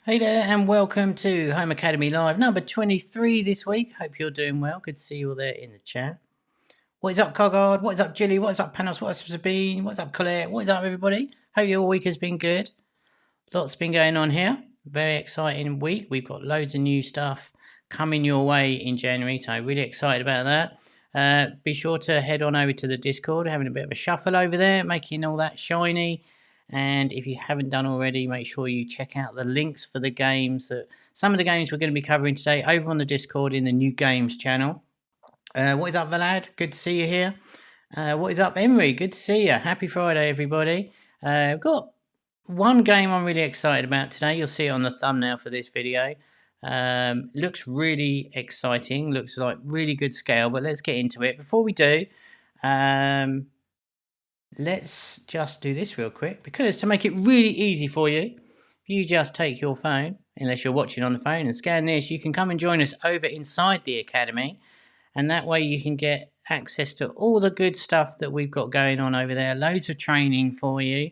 Hey there, and welcome to Home Academy Live number 23 this week. Hope you're doing well. Good to see you all there in the chat. What is up, Cogard? What is up, Jilly? What is up, Panos? What is up, Sabine? What's up, Colette? What is up, everybody? Hope your week has been good. Lots been going on here. Very exciting week. We've got loads of new stuff coming your way in January, so really excited about that. Be sure to head on over to the Discord, having a bit of a shuffle over there, making all that shiny. And if you haven't done already, make sure you check out the links for the games some of the games we're going to be covering today over on the Discord in the new games channel. What is up, Valad? Good to see you here. What is up, Emery? Good to see you. Happy Friday, everybody. I've got one game I'm really excited about today. You'll see it on the thumbnail for this video. Looks really exciting. Looks like really good scale, but let's get into it. Before we do, let's just do this real quick, because to make it really easy for you, if you just take your phone, unless you're watching on the phone, and scan this, you can come and join us over inside the Academy, and that way you can get access to all the good stuff that we've got going on over there. Loads of training for you.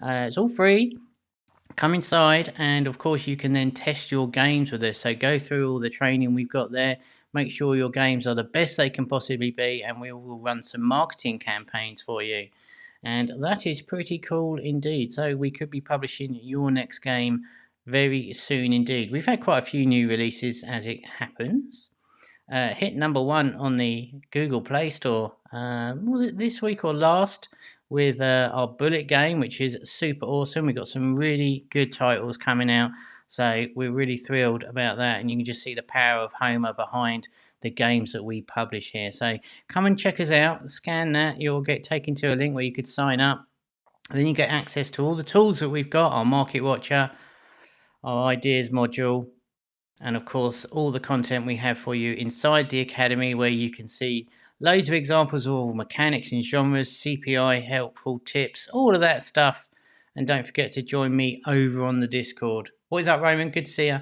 It's all free. Come inside, and of course you can then test your games with us. So go through all the training we've got there, make sure your games are the best they can possibly be, and we will run some marketing campaigns for you. And that is pretty cool indeed. So we could be publishing your next game very soon indeed. We've had quite a few new releases as it happens. Hit number 1 on the Google Play Store, was it this week or last, with our Bullet game, which is super awesome. We've got some really good titles coming out, so we're really thrilled about that, and you can just see the power of Homa behind the games that we publish here. So come and check us out, scan that, you'll get taken to a link where you could sign up. Then you get access to all the tools that we've got, our Market Watcher, our Ideas module, and of course all the content we have for you inside the Academy, where you can see loads of examples of all mechanics and genres, CPI, helpful tips, all of that stuff. And don't forget to join me over on the Discord. What is up, Roman? Good to see you.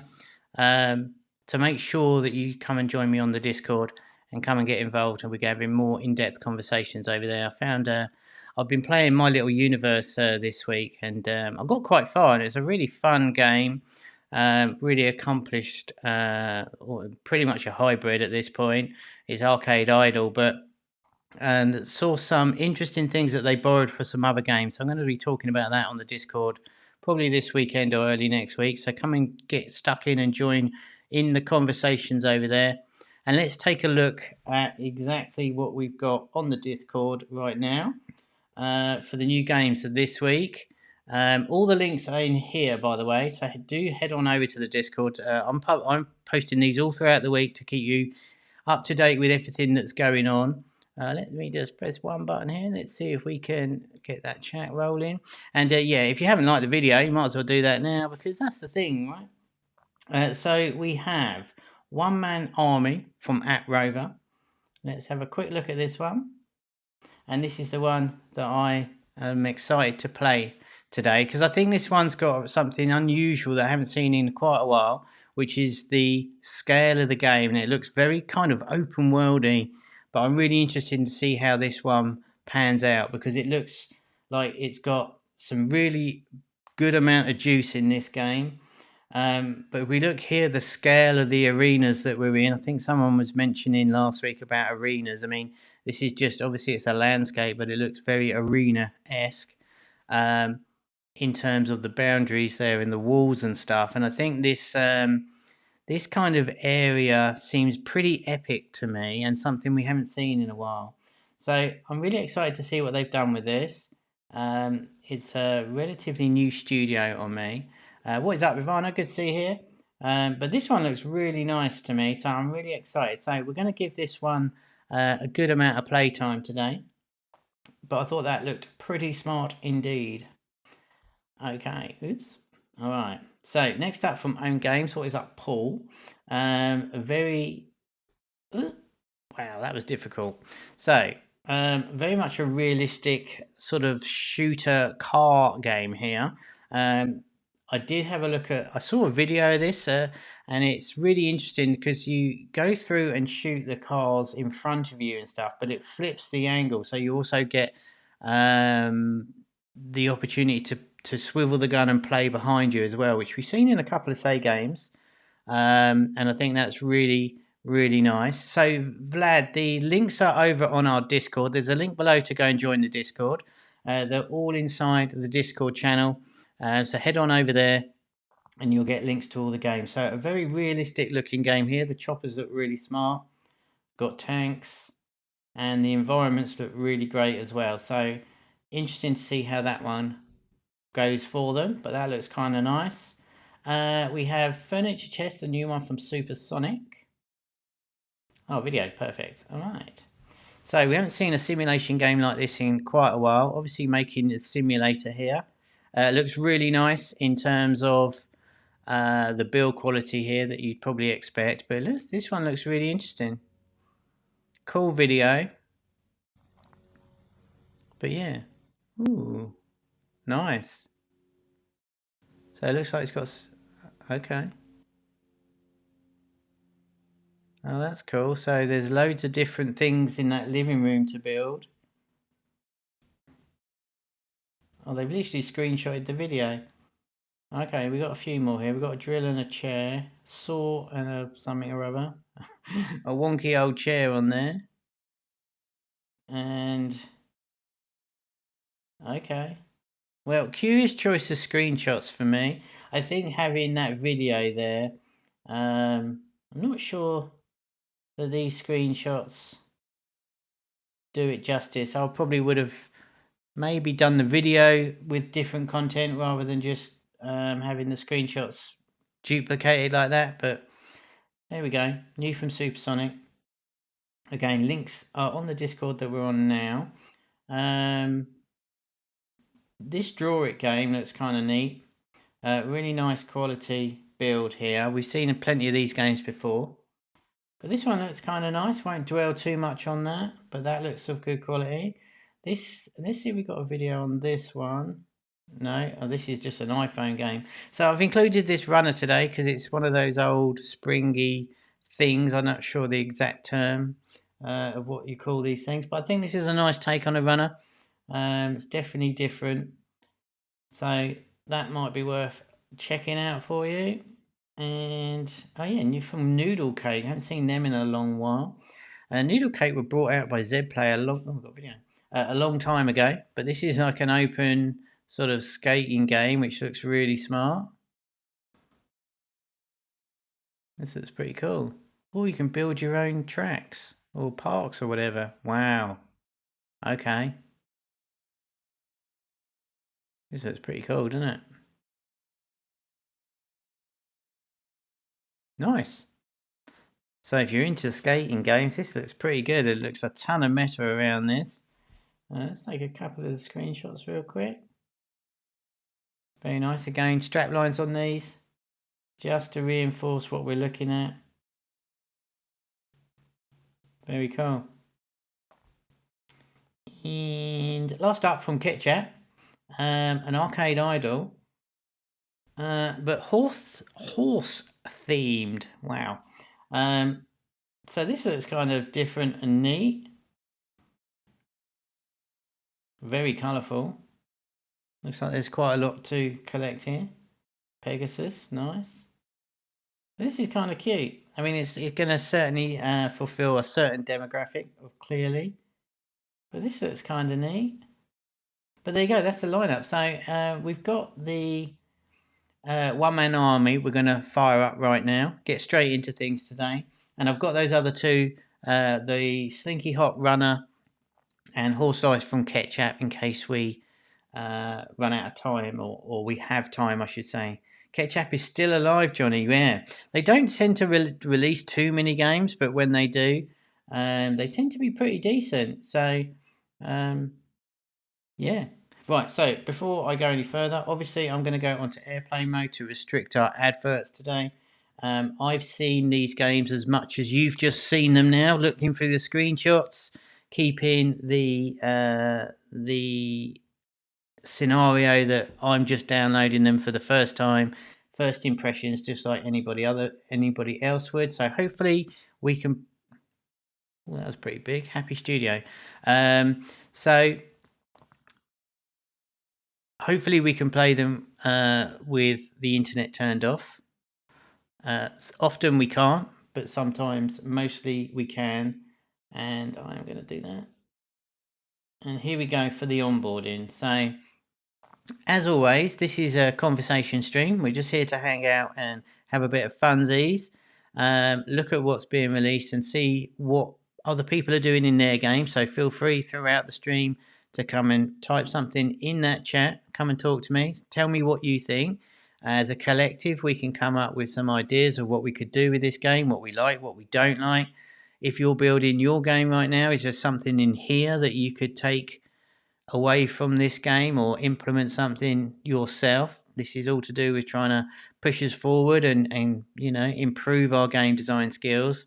To make sure that you come and join me on the Discord and come and get involved, and we're having more in-depth conversations over there. I found I've been playing My Little Universe this week, and I got quite far, and it's a really fun game. Really accomplished, pretty much a hybrid at this point. It's Arcade Idol, but saw some interesting things that they borrowed for some other games. So I'm going to be talking about that on the Discord probably this weekend or early next week. So come and get stuck in and join in the conversations over there. And let's take a look at exactly what we've got on the Discord right now for the new games of this week. All the links are in here, by the way, so do head on over to the Discord. I'm posting these all throughout the week to keep you up to date with everything that's going on. Let me just press one button here. Let's see if we can get that chat rolling. And yeah, if you haven't liked the video, you might as well do that now, because that's the thing, right? So we have One Man Army from @Rover. Let's have a quick look at this one. And this is the one that I am excited to play today, because I think this one's got something unusual that I haven't seen in quite a while, which is the scale of the game, and it looks very kind of open worldy, but I'm really interested to see how this one pans out, because it looks like it's got some really good amount of juice in this game. But if we look here, the scale of the arenas that we're in, I think someone was mentioning last week about arenas. I mean, this is just, obviously it's a landscape, but it looks very arena-esque in terms of the boundaries there and the walls and stuff. And I think this this kind of area seems pretty epic to me, and something we haven't seen in a while. So I'm really excited to see what they've done with this. It's a relatively new studio on me. What is up, Ivana? Good to see you here. But this one looks really nice to me, so I'm really excited. So we're going to give this one a good amount of playtime today. But I thought that looked pretty smart indeed. Okay, oops. All right. So next up from Own Games, what is up, Paul? Wow, that was difficult. So very much a realistic sort of shooter car game here. I did have a look at, I saw a video of this, and it's really interesting because you go through and shoot the cars in front of you and stuff, but it flips the angle, so you also get the opportunity to swivel the gun and play behind you as well, which we've seen in a couple of Say games. And I think that's really, really nice. So, Vlad, the links are over on our Discord. There's a link below to go and join the Discord. They're all inside the Discord channel. So head on over there and you'll get links to all the games. So a very realistic looking game here. The choppers look really smart. Got tanks. And the environments look really great as well. So interesting to see how that one goes for them. But that looks kind of nice. We have Furniture Chest, the new one from Supersonic. Oh, video, perfect. All right. So we haven't seen a simulation game like this in quite a while. Obviously making the simulator here. Looks really nice in terms of the build quality here that you'd probably expect. But this one looks really interesting. Cool video. But yeah. Ooh, nice. So it looks like it's got... Okay. Oh, that's cool. So there's loads of different things in that living room to build. Oh, they've literally screenshotted the video. Okay, we got a few more here. We've got a drill and a chair, saw and a something or other. A wonky old chair on there. And... Okay. Well, curious choice of screenshots for me. I think having that video there, I'm not sure that these screenshots do it justice. I probably would have maybe done the video with different content rather than just having the screenshots duplicated like that. But there we go. New from Supersonic. Again, links are on the Discord that we're on now. This Draw It game looks kind of neat. Really nice quality build here. We've seen plenty of these games before. But this one looks kind of nice. Won't dwell too much on that. But that looks of good quality. Let's see if we got a video on this one. No, oh, this is just an iPhone game. So I've included this runner today because it's one of those old springy things. I'm not sure the exact term of what you call these things. But I think this is a nice take on a runner. It's definitely different. So that might be worth checking out for you. And oh yeah, new from Noodle Cake. I haven't seen them in a long while. Noodle Cake were brought out by Zplay a long time ago. But this is like an open sort of skating game, which looks really smart. This looks pretty cool. Or you can build your own tracks or parks or whatever. Wow. Okay. This looks pretty cool, doesn't it? Nice. So if you're into skating games, this looks pretty good. It looks a ton of meta around this. Let's take a couple of the screenshots real quick. Very nice. Again, strap lines on these, just to reinforce what we're looking at. Very cool. And last up from KitChat, an arcade idol, but horse themed. Wow. So this looks kind of different and neat. Very colourful. Looks like there's quite a lot to collect here. Pegasus, nice. This is kind of cute. I mean, it's going to certainly fulfill a certain demographic, clearly. But this looks kind of neat. But there you go, that's the lineup. So we've got the one-man army we're going to fire up right now. Get straight into things today. And I've got those other two, the Slinky Hop Runner and Horse Life from Ketchup, in case we run out of time, or we have time, I should say. Ketchup is still alive, Johnny. Yeah, they don't tend to release too many games, but when they do, they tend to be pretty decent. So, yeah. Right, so before I go any further, obviously I'm going to go onto airplane mode to restrict our adverts today. I've seen these games as much as you've just seen them now, looking through the screenshots, keeping the scenario that I'm just downloading them for the first time, first impressions, just like anybody else would. So hopefully we can... Well, that was pretty big. Happy Studio. So hopefully we can play them with the internet turned off. Often we can't, but sometimes, mostly we can. And I'm going to do that. And here we go for the onboarding. So, as always, this is a conversation stream. We're just here to hang out and have a bit of funsies. Look at what's being released and see what other people are doing in their game. So feel free throughout the stream to come and type something in that chat. Come and talk to me. Tell me what you think. As a collective, we can come up with some ideas of what we could do with this game, what we like, what we don't like. If you're building your game right now, is there something in here that you could take away from this game or implement something yourself? This is all to do with trying to push us forward and you know, improve our game design skills.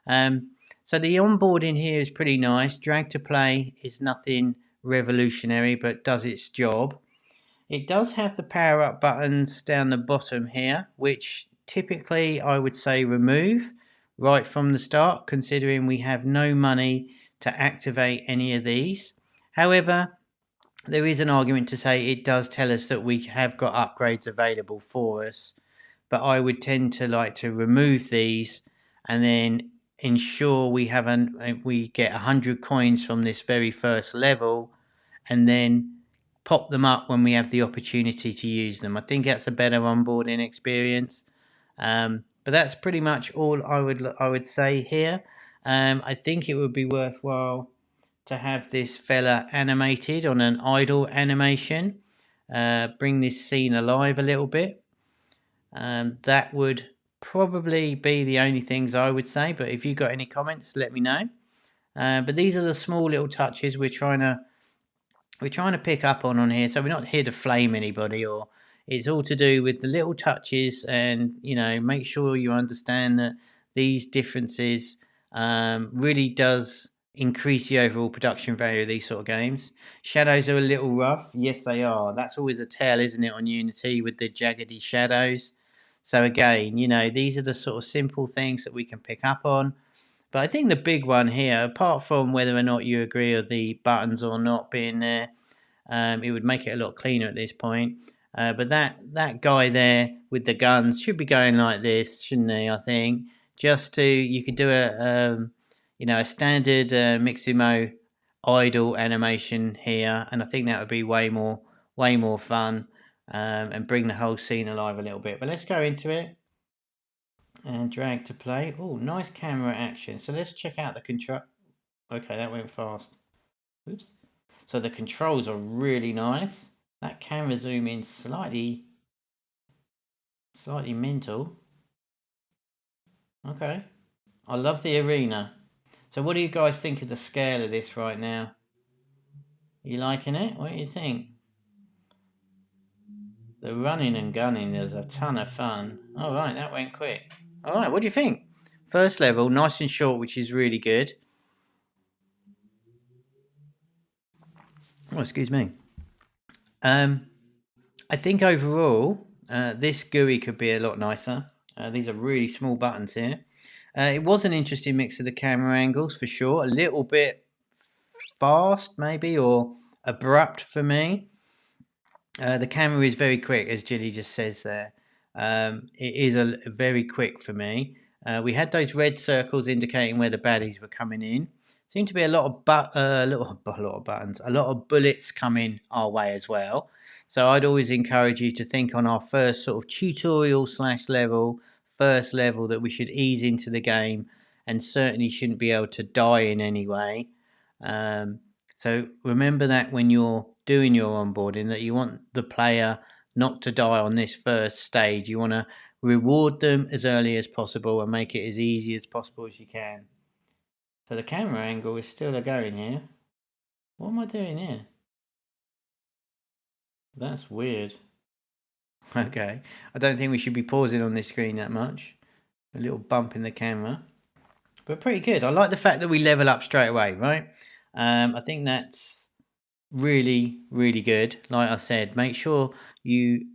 So the onboarding here is pretty nice. Drag to play is nothing revolutionary, but does its job. It does have the power up buttons down the bottom here, which typically I would say remove right from the start, considering we have no money to activate any of these. However, there is an argument to say it does tell us that we have got upgrades available for us, but I would tend to like to remove these and then ensure we get 100 coins from this very first level, and then pop them up when we have the opportunity to use them. I think that's a better onboarding experience. But that's pretty much all I would say here. I think it would be worthwhile to have this fella animated on an idle animation. Bring this scene alive a little bit. That would probably be the only things I would say, but if you've got any comments, let me know. But these are the small little touches we're trying to pick up on here. So we're not here to flame anybody, or it's all to do with the little touches, and you know, make sure you understand that these differences really does increase the overall production value of these sort of games. Shadows are a little rough. Yes, they are. That's always a tell, isn't it, on Unity with the jaggedy shadows. So again, you know, these are the sort of simple things that we can pick up on. But I think the big one here, apart from whether or not you agree with the buttons or not being there, it would make it a lot cleaner at this point. But that guy there with the guns should be going like this, shouldn't he? I think you could do a standard Miximo idle animation here, and I think that would be way more fun, and bring the whole scene alive a little bit. But let's go into it and drag to play. Oh, nice camera action. So let's check out the control. Okay, that went fast. Oops. So the controls are really nice. That camera zoom in slightly mental. Okay. I love the arena. So what do you guys think of the scale of this right now? Are you liking it? What do you think? The running and gunning is a ton of fun. Alright, that went quick. Alright, what do you think? First level, nice and short, which is really good. Oh, excuse me. I think overall, this GUI could be a lot nicer. These are really small buttons here. It was an interesting mix of the camera angles for sure. A little bit fast maybe, or abrupt for me. The camera is very quick, as Jilly just says there. It is very quick for me. We had those red circles indicating where the baddies were coming in. Seemed to be a lot of buttons, a lot of bullets coming our way as well. So I'd always encourage you to think on our first sort of tutorial / level, first level, that we should ease into the game and certainly shouldn't be able to die in any way. So remember that when you're doing your onboarding, that you want the player not to die on this first stage. You want to reward them as early as possible and make it as easy as possible as you can. So the camera angle is still going here. What am I doing here? That's weird. Okay, I don't think we should be pausing on this screen that much. A little bump in the camera, but pretty good. I like the fact that we level up straight away, right? I think that's really, really good. Like I said, make sure you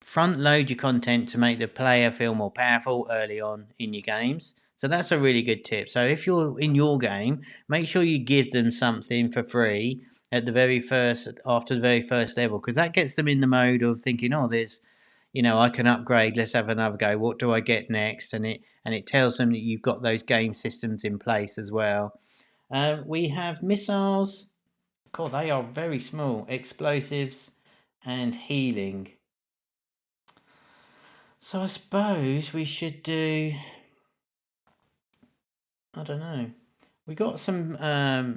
front load your content to make the player feel more powerful early on in your games. So that's a really good tip. So if you're in your game, make sure you give them something for free at the very first, after the very first level, because that gets them in the mode of thinking, oh, there's, I can upgrade. Let's have another go. What do I get next? And it tells them that you've got those game systems in place as well. We have missiles. God, they are very small. Explosives and healing. So I suppose we should do, I don't know. We got some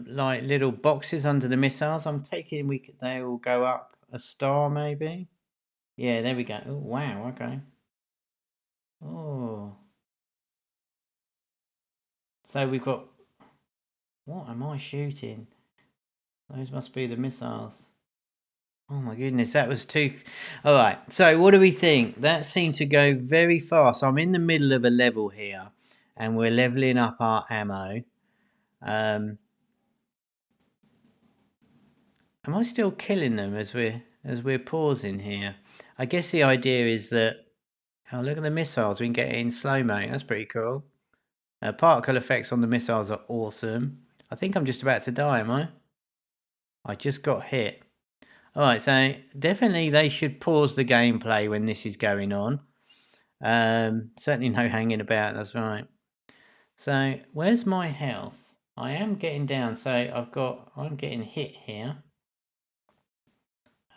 like little boxes under the missiles. I'm taking they will go up a star maybe. Yeah, there we go. Oh wow, okay. Oh. So we've got, what am I shooting? Those must be the missiles. Oh my goodness, that was too... Alright, so what do we think? That seemed to go very fast. I'm in the middle of a level here, and we're leveling up our ammo. Am I still killing them as we're pausing here? I guess the idea is that... Oh, look at the missiles. We can get it in slow-mo. That's pretty cool. Particle effects on the missiles are awesome. I think I'm just about to die, am I? I just got hit. Alright, so definitely they should pause the gameplay when this is going on. Certainly no hanging about, that's right. So, where's my health? I am getting down, so I'm getting hit here.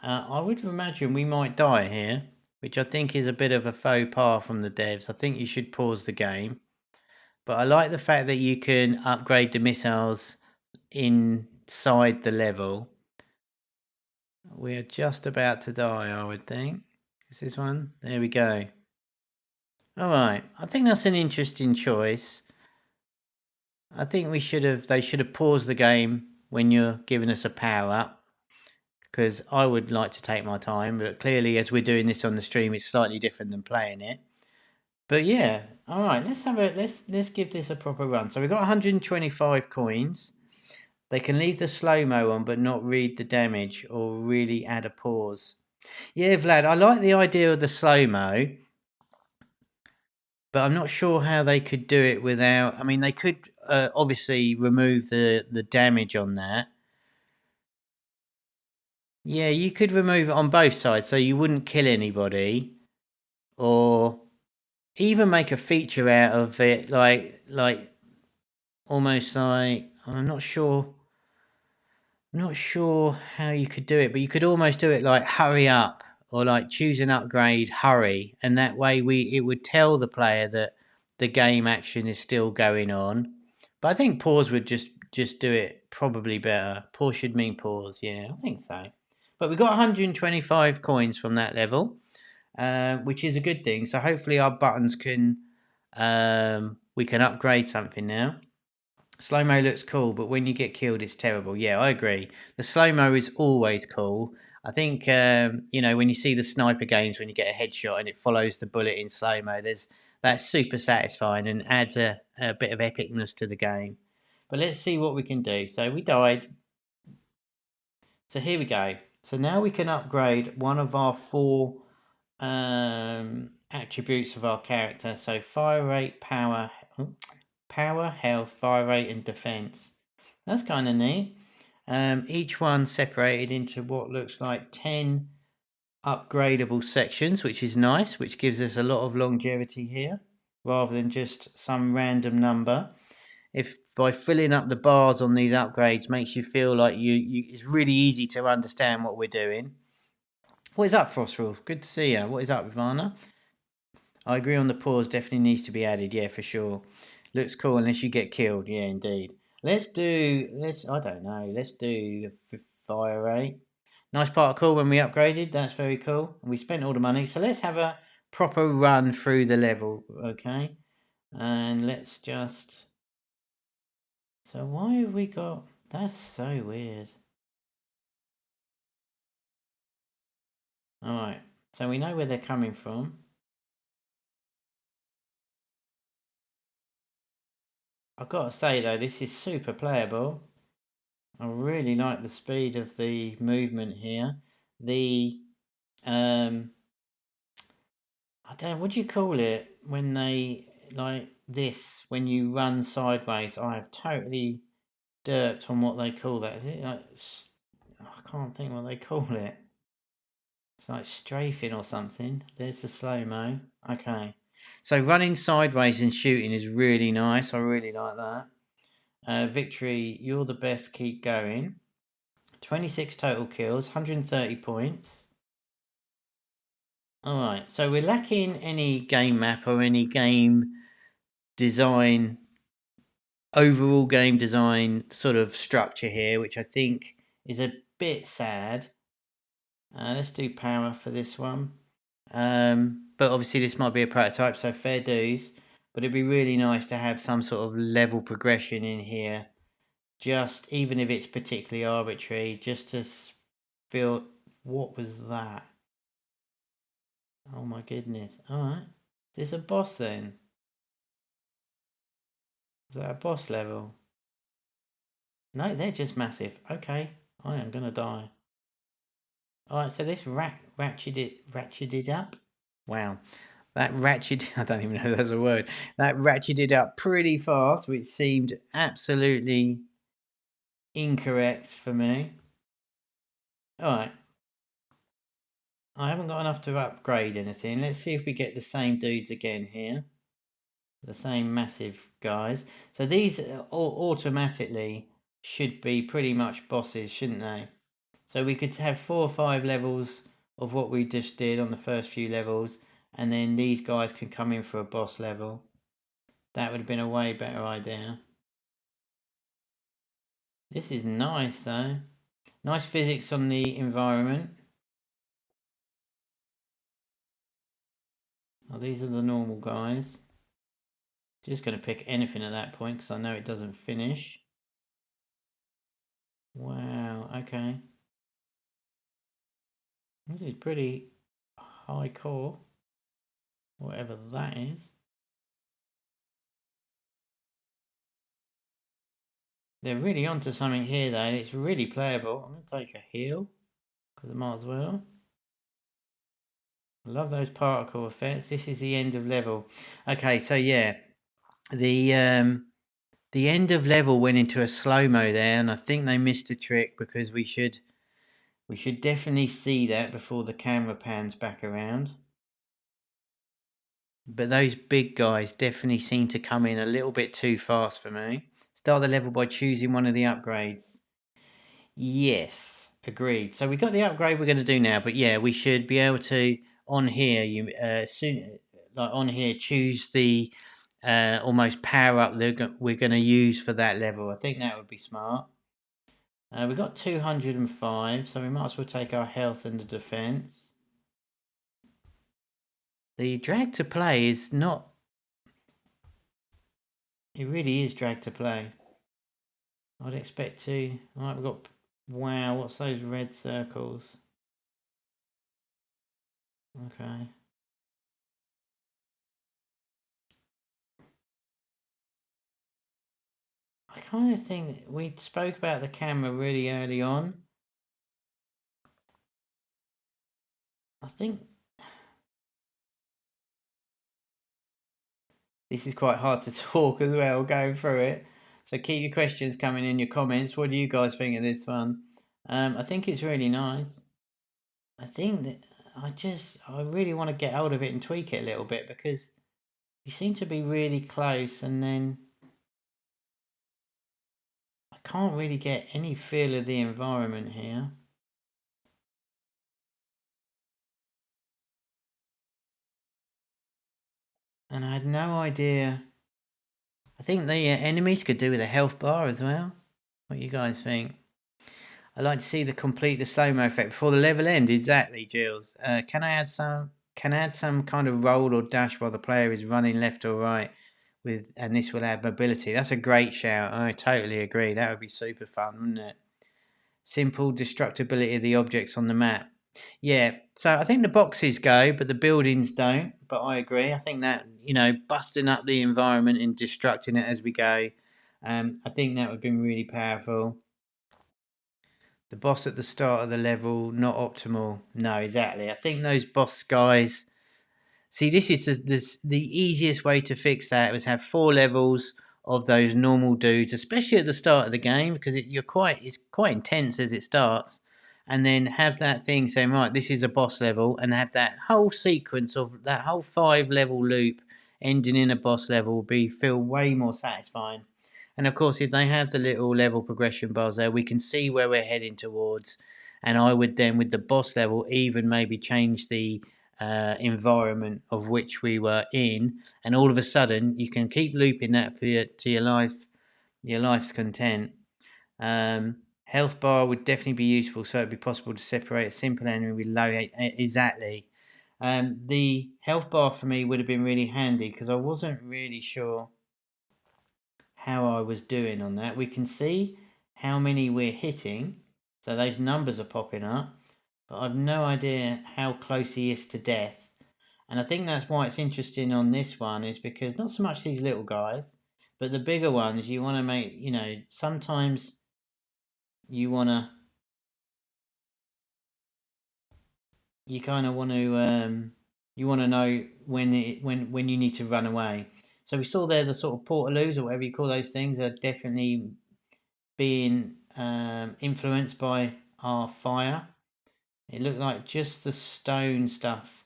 I would imagine we might die here, which I think is a bit of a faux pas from the devs. I think you should pause the game. But I like the fact that you can upgrade the missiles inside the level. We're just about to die, I would think. Is this one? There we go. Alright, I think that's an interesting choice. I think they should have paused the game when you're giving us a power up, because I would like to take my time, but clearly as we're doing this on the stream it's slightly different than playing it. But yeah, alright, let's give this a proper run. So we've got 125 coins. They can leave the slow-mo on but not read the damage or really add a pause. Yeah, Vlad, I like the idea of the slow-mo, but I'm not sure how they could do it without... I mean, they could obviously remove the damage on that. Yeah, you could remove it on both sides so you wouldn't kill anybody, or even make a feature out of it, like almost like... I'm not sure how you could do it, but you could almost do it like hurry up, or like choose an upgrade, hurry, and that way it would tell the player that the game action is still going on. But I think pause would just do it probably better. Pause should mean pause. Yeah, I think so. But we got 125 coins from that level, which is a good thing. So hopefully our buttons can we can upgrade something now. Slow-mo looks cool, but when you get killed, it's terrible. Yeah, I agree. The slow-mo is always cool. I think, when you see the sniper games, when you get a headshot and it follows the bullet in slow-mo, that's super satisfying and adds a bit of epicness to the game. But let's see what we can do. So we died. So here we go. So now we can upgrade one of our 4 attributes of our character. So fire rate, power, health, fire rate, and defense. That's kind of neat. Each one separated into what looks like 10 upgradable sections, which is nice, which gives us a lot of longevity here, rather than just some random number. If by filling up the bars on these upgrades makes you feel like it's really easy to understand what we're doing. What is up, Frostwolf? Good to see you. What is up, Ivana? I agree on the pause, definitely needs to be added. Yeah, for sure. Looks cool unless you get killed. Yeah, indeed. Let's do fire rate. Nice particle when we upgraded. That's very cool. We spent all the money. So let's have a proper run through the level, okay? And let's just... So why have we got... That's so weird. Alright, so we know where they're coming from. I've got to say though, this is super playable. I really like the speed of the movement here. I don't know, what do you call it when they, like this, when you run sideways? I have totally derped on what they call that. Is it like, can't think what they call it. It's like strafing or something. There's the slow-mo. Okay. So running sideways and shooting is really nice. I really like that. Victory, you're the best. Keep going. 26 total kills, 130 points. Alright, so we're lacking any game map or any game design, overall game design sort of structure here, which I think is a bit sad. Let's do power for this one. But obviously this might be a prototype, so fair dues. But it'd be really nice to have some sort of level progression in here. Just, even if it's particularly arbitrary, just to feel, what was that? Oh my goodness. Alright. Is this a boss then? Is that a boss level? No, they're just massive. Okay. I am gonna die. Alright, so this ratcheted up. Wow. That ratcheted, I don't even know if that's a word. That ratcheted up pretty fast, which seemed absolutely incorrect for me. Alright. I haven't got enough to upgrade anything. Let's see if we get the same dudes again here. The same massive guys. So these automatically should be pretty much bosses, shouldn't they? So we could have 4 or 5 levels of what we just did on the first few levels, and then these guys can come in for a boss level. That would have been a way better idea. This is nice though. Nice physics on the environment. Oh, these are the normal guys. Just going to pick anything at that point because I know it doesn't finish. Wow, okay. This is pretty high core, whatever that is. They're really onto something here though. It's really playable. I'm going to take a heal because I might as well. I love those particle effects. This is the end of level. Okay, so yeah, the end of level went into a slow-mo there, and I think they missed a trick because we should definitely see that before the camera pans back around. But those big guys definitely seem to come in a little bit too fast for me. Start the level by choosing one of the upgrades. Yes, agreed. So we got the upgrade we're going to do now, but yeah, we should be able to on here. Like on here, choose the almost power up that we're going to use for that level. I think that would be smart. We got 205, so we might as well take our health and the defense. The drag to play is not. It really is drag to play. I'd expect to. Alright, we've got. Wow, what's those red circles? Okay. I kind of think we spoke about the camera really early on. I think this is quite hard to talk as well, going through it. So keep your questions coming in your comments. What do you guys think of this one? I think it's really nice. I think that I really want to get hold of it and tweak it a little bit because you seem to be really close and then I can't really get any feel of the environment here. And I had no idea. I think the enemies could do with a health bar as well. What do you guys think? I'd like to see the slow-mo effect before the level end. Exactly, Jules. Can I add some kind of roll or dash while the player is running left or right and this will add mobility. That's a great shout. I totally agree. That would be super fun, wouldn't it? Simple destructibility of the objects on the map. Yeah, so I think the boxes go, but the buildings don't. But I agree. I think that, busting up the environment and destructing it as we go, I think that would have been really powerful. The boss at the start of the level, not optimal. No, exactly. I think those boss guys. See, this is the easiest way to fix that was have 4 levels of those normal dudes, especially at the start of the game, because it's quite intense as it starts. and then have that thing saying, right, this is a boss level, and have that whole sequence of that whole 5-level loop ending in a boss level will feel way more satisfying. And of course, if they have the little level progression bars there, we can see where we're heading towards. And I would then, with the boss level, even maybe change the environment of which we were in, and all of a sudden you can keep looping that for your life's content. Health bar would definitely be useful, so it'd be possible to separate a simple enemy with low exactly. The health bar for me would have been really handy because I wasn't really sure how I was doing on that. We can see how many we're hitting, so those numbers are popping up, but I've no idea how close he is to death. And I think that's why it's interesting on this one, is because not so much these little guys, but the bigger ones you want to make, sometimes you want to, you kind of want to, you want to know when you need to run away. So we saw there the sort of portaloos or whatever you call those things are definitely being influenced by our fire. It looked like just the stone stuff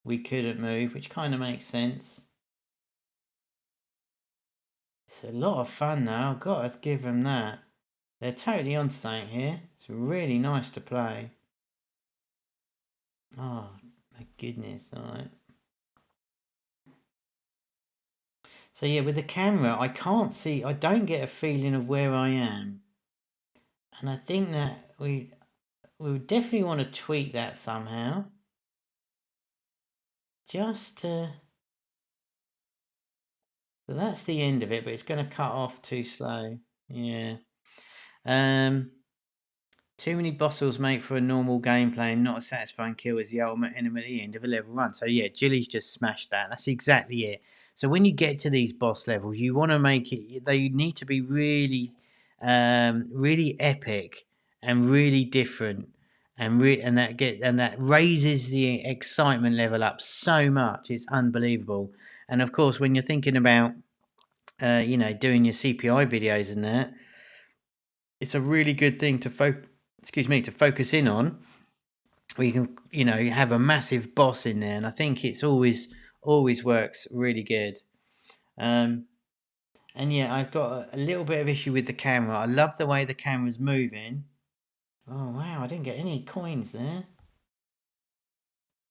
we couldn't move, which kind of makes sense. It's a lot of fun now, I've got to give them that. They're totally on something here. It's really nice to play. Oh, my goodness, alright. So yeah, with the camera, I don't get a feeling of where I am. And I think that we would definitely want to tweak that somehow. Just to... So that's the end of it, but it's going to cut off too slow. Yeah. Too many bosses make for a normal gameplay and not a satisfying kill as the ultimate enemy at the end of a level run. So yeah, Jilly's just smashed that. That's exactly it. So when you get to these boss levels, you want to make it, they need to be really, really epic and really different, and that raises the excitement level up so much. It's unbelievable. And of course, when you're thinking about, doing your CPI videos and that, it's a really good thing to focus in on, where you can, have a massive boss in there. And I think it's always works really good. And yeah, I've got a little bit of issue with the camera. I love the way the camera's moving. Oh wow, I didn't get any coins there.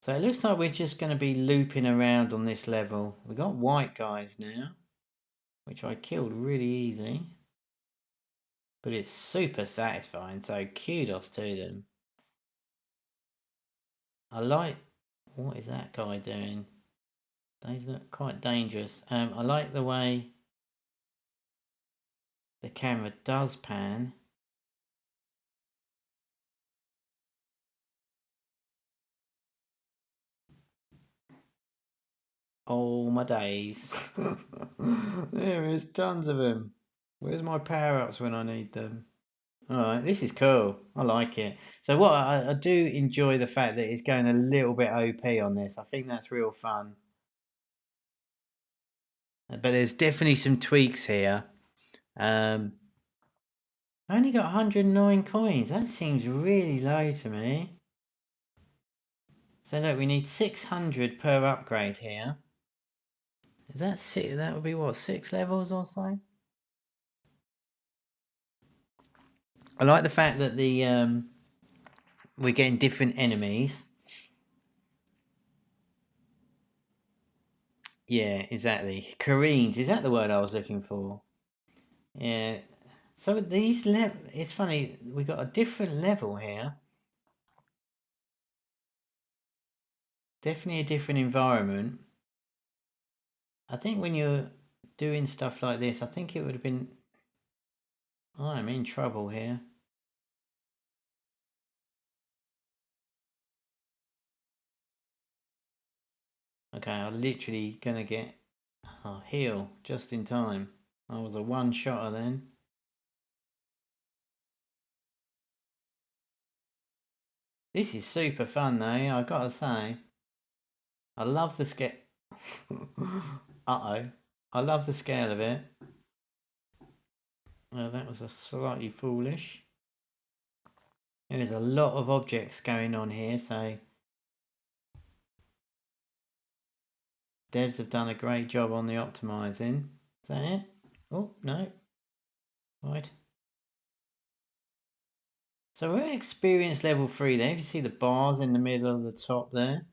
So it looks like we're just going to be looping around on this level. We got white guys now, which I killed really easy. But it's super satisfying, so kudos to them. I like... What is that guy doing? Those look quite dangerous. I like the way the camera does pan. Oh my days. There is tons of them. Where's my power-ups when I need them? Alright, this is cool. I like it. So what I do enjoy the fact that it's going a little bit OP on this. I think that's real fun. But there's definitely some tweaks here. I only got 109 coins. That seems really low to me. So look, we need 600 per upgrade here. Is that six? That would be what, 6 levels or so? I like the fact that we're getting different enemies. Yeah, exactly. Careens, is that the word I was looking for? Yeah. So these it's funny, we got a different level here. Definitely a different environment. I think when you're doing stuff like this, I think it would have been... Oh, I'm in trouble here. Okay, I'm literally gonna get heal just in time. I was a one-shotter then. This is super fun though, I gotta say. I love the scale. Uh-oh. I love the scale of it. That was a slightly foolish. There is a lot of objects going on here, so devs have done a great job on the optimizing. Is that it? Oh, no. Right. So we're at experience level 3 there. If you see the bars in the middle of the top there.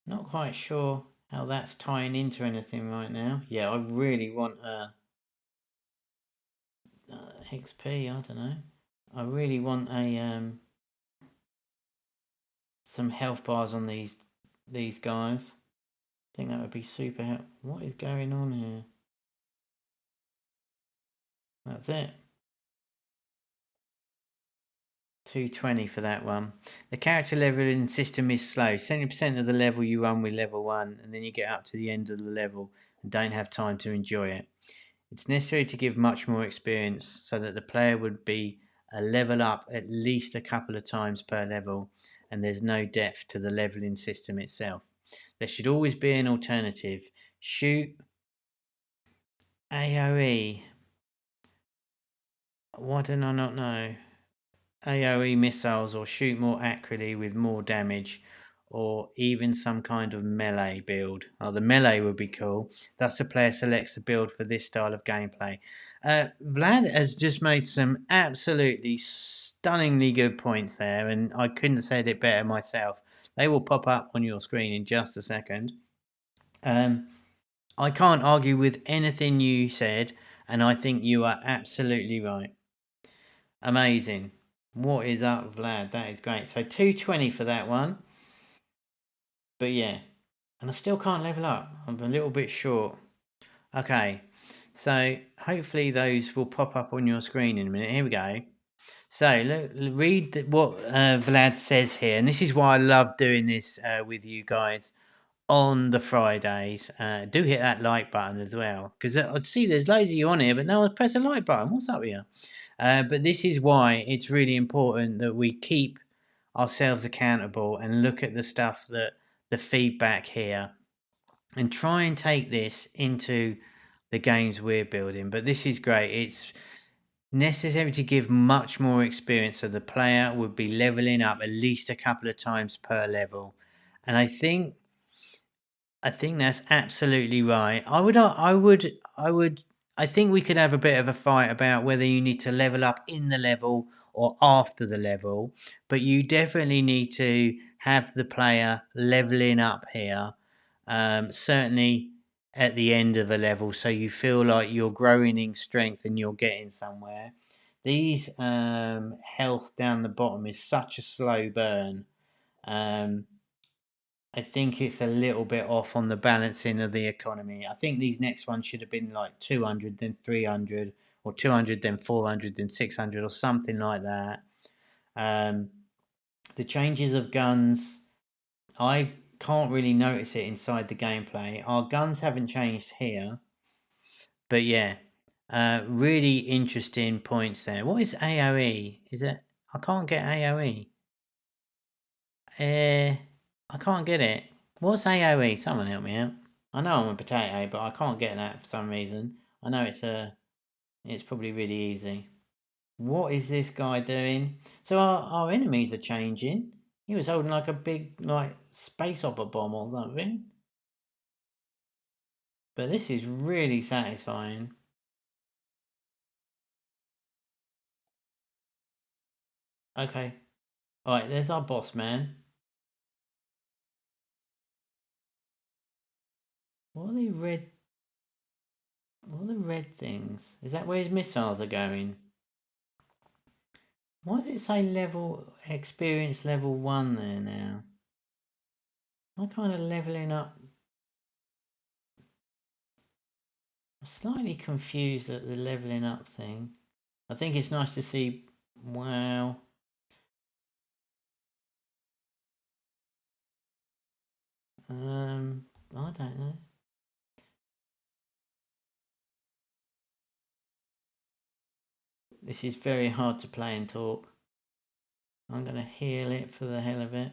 Not quite sure how that's tying into anything right now. Yeah, I really want XP, I don't know. I really want a some health bars on these guys. I think that would be super helpful. What is going on here? That's it. 220 for that one. The character leveling system is slow. 70% of the level you run with level 1, and then you get up to the end of the level and don't have time to enjoy it. It's necessary to give much more experience so that the player would be a level up at least a couple of times per level, and there's no depth to the leveling system itself. There should always be an alternative. Shoot AoE. Why did I not know? AoE missiles, or shoot more accurately with more damage, or even some kind of melee build. Oh, the melee would be cool. Thus, the player selects the build for this style of gameplay. Vlad has just made some absolutely stunningly good points there, and I couldn't have said it better myself. They will pop up on your screen in just a second. I can't argue with anything you said, and I think you are absolutely right. Amazing. What is up, Vlad? That is great. So 220 for that one. But yeah. And I still can't level up. I'm a little bit short. Okay. So hopefully those will pop up on your screen in a minute. Here we go. So look, read what Vlad says here. And this is why I love doing this with you guys on the Fridays. Do hit that like button as well. Because I see there's loads of you on here, but no one's pressed the like button. What's up here? But this is why it's really important that we keep ourselves accountable and look at the stuff that the feedback here and try and take this into the games we're building. But this is great. It's necessary to give much more experience so the player would be leveling up at least a couple of times per level. And I think that's absolutely right. I think we could have a bit of a fight about whether you need to level up in the level or after the level, but you definitely need to have the player leveling up here. Certainly at the end of a level, so you feel like you're growing in strength and you're getting somewhere. These health down the bottom is such a slow burn. I think it's a little bit off on the balancing of the economy. I think these next ones should have been like 200, then 300, or 200, then 400, then 600, or something like that. The changes of guns, I can't really notice it inside the gameplay. Our guns haven't changed here. But yeah, really interesting points there. What is AoE? Is it? I can't get AoE. I can't get it. What's AoE? Someone help me out. I know I'm a potato, but I can't get that for some reason. I know it's probably really easy. What is this guy doing? So our enemies are changing. He was holding like a big like space opera bomb or something. But this is really satisfying. Okay. Alright, there's our boss man. What are the red things? Is that where his missiles are going? Why does it say level experience level 1 there now? I'm kind of leveling up. I'm slightly confused at the leveling up thing. I think it's nice to see. Wow. I don't know. This is very hard to play and talk. I'm gonna heal it for the hell of it.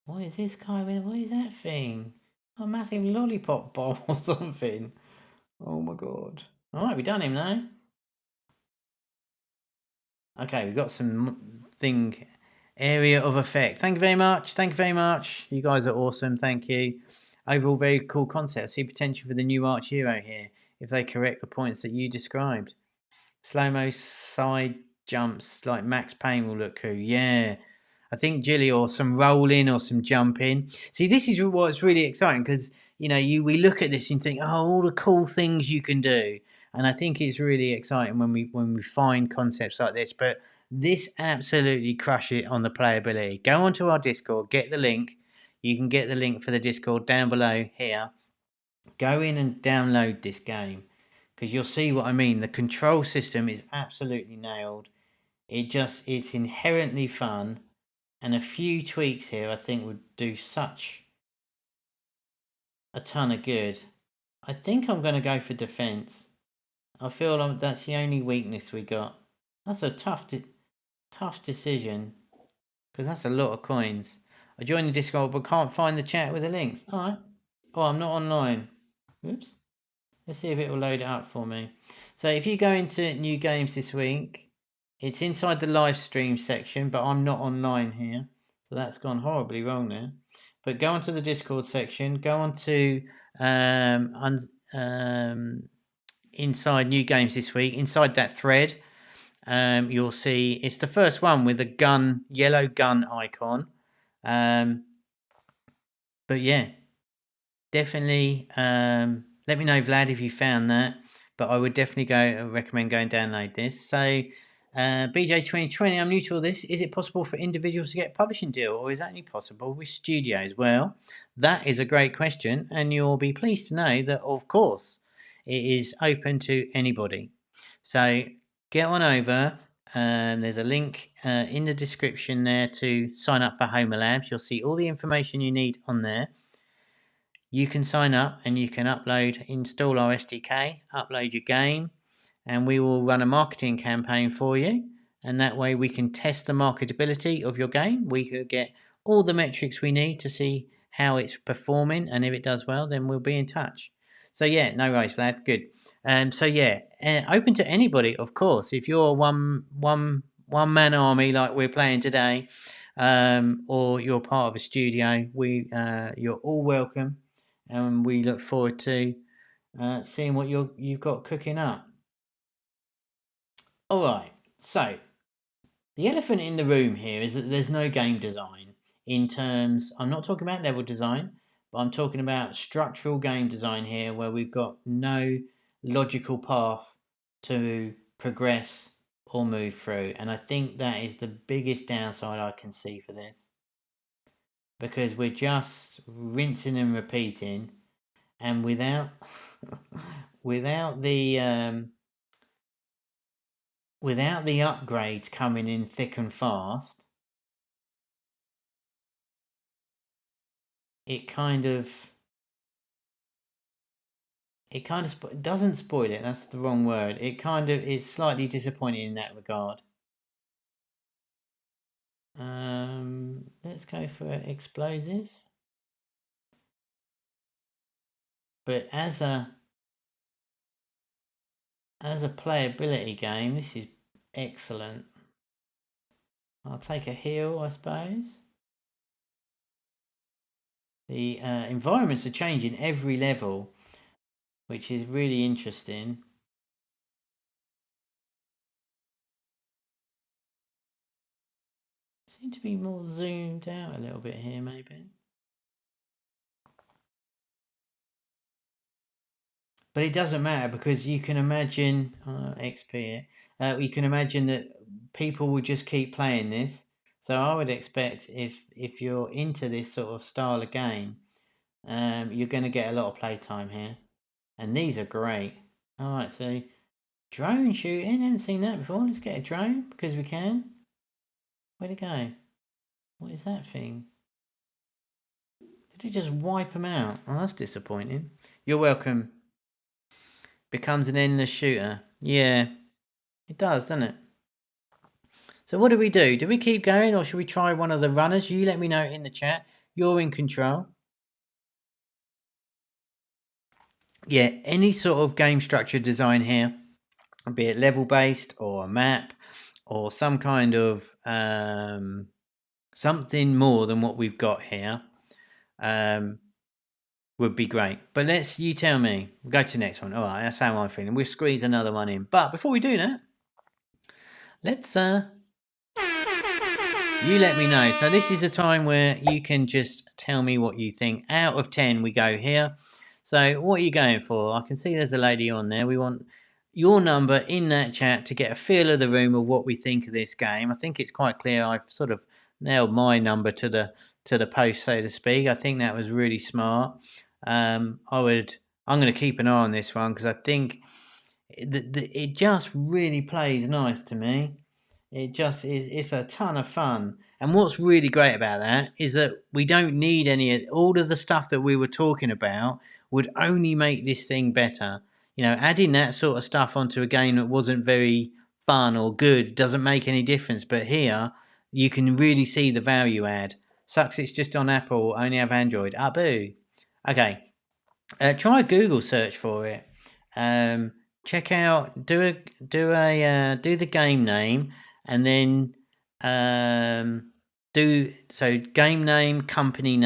What is this guy with? What is that thing? A massive lollipop bomb or something. Oh my god. Alright, we done him now. Okay, we've got some thing area of effect. Thank you very much. Thank you very much. You guys are awesome. Thank you. Overall, very cool concept. See potential for the new arch hero here if they correct the points that you described. Slow-mo side jumps like Max Payne will look cool. Yeah. I think Jilly, or some rolling or some jumping. See, this is what's really exciting because we look at this and think, oh, all the cool things you can do, and I think it's really exciting when we find concepts like this. But this absolutely crush it on the playability. Go onto our Discord, get the link. You can get the link for the Discord down below here. Go in and download this game because you'll see what I mean. The control system is absolutely nailed. It's inherently fun, and a few tweaks here I think would do such a ton of good. I think I'm going to go for defense. I feel like that's the only weakness we got. That's a tough decision because that's a lot of coins. I joined the Discord but can't find the chat with the links. All right. Oh, I'm not online. Oops. Let's see if it will load it up for me. So if you go into new games this week, it's inside the live stream section, but I'm not online here. So that's gone horribly wrong there. But go onto the Discord section, go onto inside new games this week, inside that thread, you'll see it's the first one with a yellow gun icon. But yeah, definitely let me know, Vlad, if you found that. But I would definitely recommend going download this. So BJ 2020, I'm new to all this. Is it possible for individuals to get a publishing deal, or is that only possible with studios? Well, that is a great question, and you'll be pleased to know that, of course, it is open to anybody. So get on over. There's a link in the description there to sign up for Homa Labs. You'll see all the information you need on there. You can sign up and you can install our SDK, upload your game, and we will run a marketing campaign for you. And that way we can test the marketability of your game. We could get all the metrics we need to see how it's performing, and if it does well, then we'll be in touch. So yeah, no worries, Vlad. Good. So yeah, open to anybody, of course. If you're one man army like we're playing today, or you're part of a studio, you're all welcome, and we look forward to seeing what you've got cooking up. All right, so the elephant in the room here is that there's no game design in terms. I'm not talking about level design, but I'm talking about structural game design here, where we've got no logical path to progress or move through, and I think that is the biggest downside I can see for this, because we're just rinsing and repeating, and without the without the upgrades coming in thick and fast, it doesn't spoil it. That's the wrong word. It's slightly disappointing in that regard. Let's go for explosives. But as a playability game, this is excellent. I'll take a heal, I suppose. The environments are changing every level, which is really interesting. Seem to be more zoomed out a little bit here, maybe. But it doesn't matter, because you can imagine XP. You can imagine that people will just keep playing this. So I would expect if you're into this sort of style of game, you're going to get a lot of playtime here, and these are great. All right, so drone shooting. I haven't seen that before. Let's get a drone because we can. Where'd it go? What is that thing? Did it just wipe them out? Oh, that's disappointing. You're welcome. Becomes an endless shooter. Yeah, it does, doesn't it? So what do we do? Do we keep going, or should we try one of the runners? You let me know in the chat. You're in control. Yeah, any sort of game structure design here, be it level based or a map or some kind of something more than what we've got here would be great. But you tell me. We'll go to the next one. All right, that's how I'm feeling. We'll squeeze another one in. But before we do that, let's you let me know. So this is a time where you can just tell me what you think. Out of 10, we go here. So what are you going for? I can see there's a lady on there. We want your number in that chat to get a feel of the room of what we think of this game. I think it's quite clear. I've sort of nailed my number to the post, so to speak. I think that was really smart. I'm going to keep an eye on this one because I think it just really plays nice to me. It just is. It's a ton of fun. And what's really great about that is that we don't need all of the stuff that we were talking about would only make this thing better. You know, adding that sort of stuff onto a game that wasn't very fun or good doesn't make any difference. But here, you can really see the value add. Sucks it's just on Apple, only have Android. Ah, boo. Okay, try a Google search for it. Check out, do the game name, and then game name, company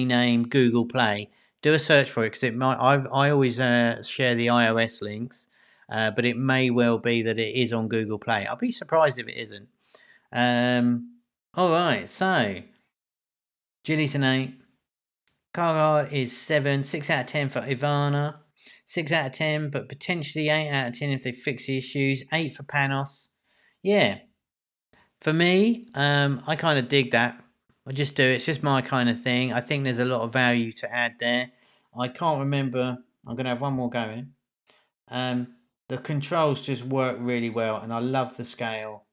name, Google Play. Do a search for it because it might. I always share the iOS links, but it may well be that it is on Google Play. I'll be surprised if it isn't. All right, so Jilly's an 8. Cargard is 7. 6 out of 10 for Ivana. 6 out of 10, but potentially 8 out of 10 if they fix the issues. 8 for Panos. Yeah. For me, I kind of dig that. I just do it. It's just my kind of thing. I think there's a lot of value to add there. I can't remember. I'm going to have one more going. The controls just work really well, and I love the scale.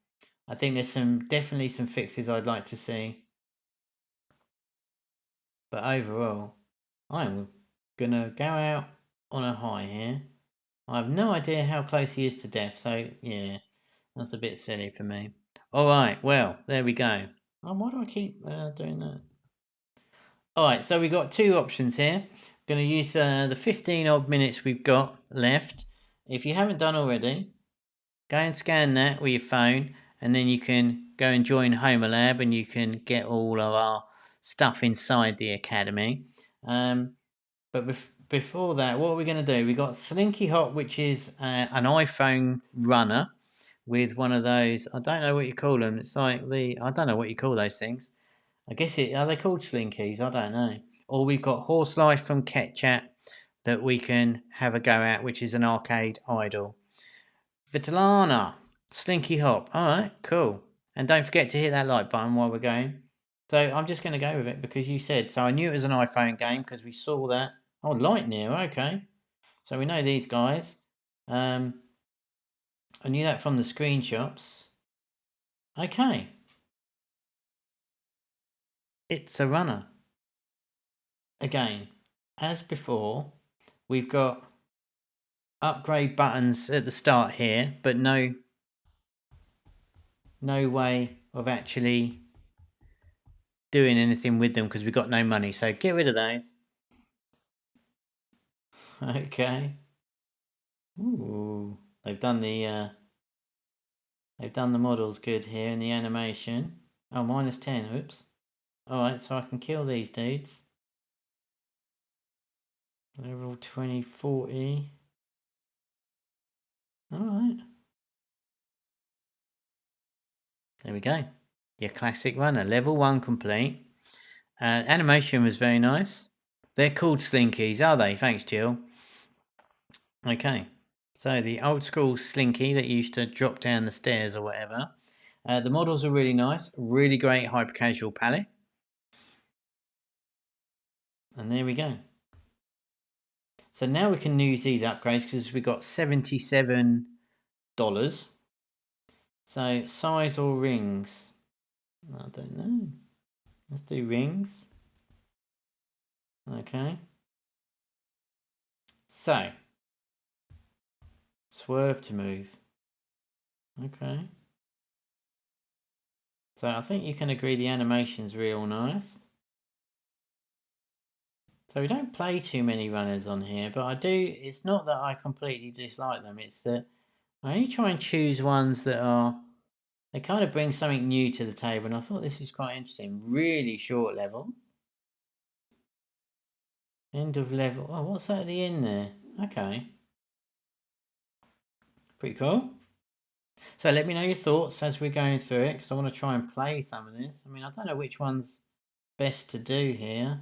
I think there's definitely some fixes I'd like to see. But overall, I'm going to go out on a high here. I have no idea how close he is to death, so yeah, that's a bit silly for me. Alright, well, there we go. Oh, why do I keep doing that? Alright, so we've got two options here. I'm going to use the 15 odd minutes we've got left. If you haven't done already, go and scan that with your phone, and then you can go and join Homa Lab and you can get all of our stuff inside the academy. But before that, what are we going to do? We've got Slinky Hop, which is an iPhone runner with one of those. I don't know what you call them. It's like I don't know what you call those things. I guess are they called Slinkies? I don't know. Or we've got Horse Life from Ketchat that we can have a go at, which is an arcade idol. Vitalana, Slinky Hop. All right, cool. And don't forget to hit that like button while we're going. So I'm just going to go with it because you said. So I knew it was an iPhone game because we saw that. Oh, Lightning, okay. So we know these guys. I knew that from the screenshots. Okay. It's a runner. Again, as before, we've got upgrade buttons at the start here, but no way of actually doing anything with them because we've got no money. So get rid of those. Okay. Ooh, they've done the models good here in the animation. Oh, -10. Oops. Alright, so I can kill these dudes. Level 20, 40. Alright. There we go. Your classic runner. Level 1 complete. Animation was very nice. They're called Slinkies, are they? Thanks, Jill. Okay. So the old school Slinky that used to drop down the stairs or whatever. The models are really nice. Really great hypercasual palette. And there we go. So now we can use these upgrades because we've got $77. So size or rings? I don't know. Let's do rings. Okay. So swerve to move. Okay. So I think you can agree the animation's real nice. So we don't play too many runners on here, but I do. It's not that I completely dislike them. It's that I only try and choose ones that are They kind of bring something new to the table, and I thought this was quite interesting. Really short levels. End of level. Oh, what's that at the end there? Okay. Pretty cool. So let me know your thoughts as we're going through it, because I want to try and play some of this. I mean, I don't know which one's best to do here.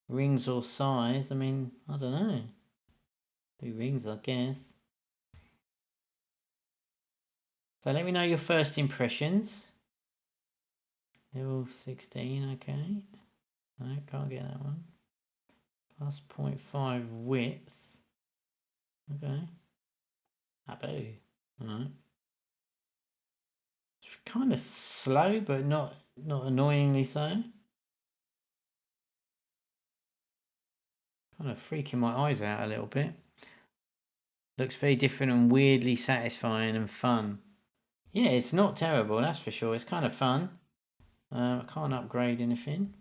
Rings or size? I mean, I don't know. Do rings, I guess. So let me know your first impressions. Level 16, okay. No, can't get that one. Plus 0.5 width. Okay. Taboo. Alright. It's kind of slow, but not annoyingly so. Kind of freaking my eyes out a little bit. Looks very different and weirdly satisfying and fun. Yeah, it's not terrible, that's for sure. It's kind of fun. I can't upgrade anything.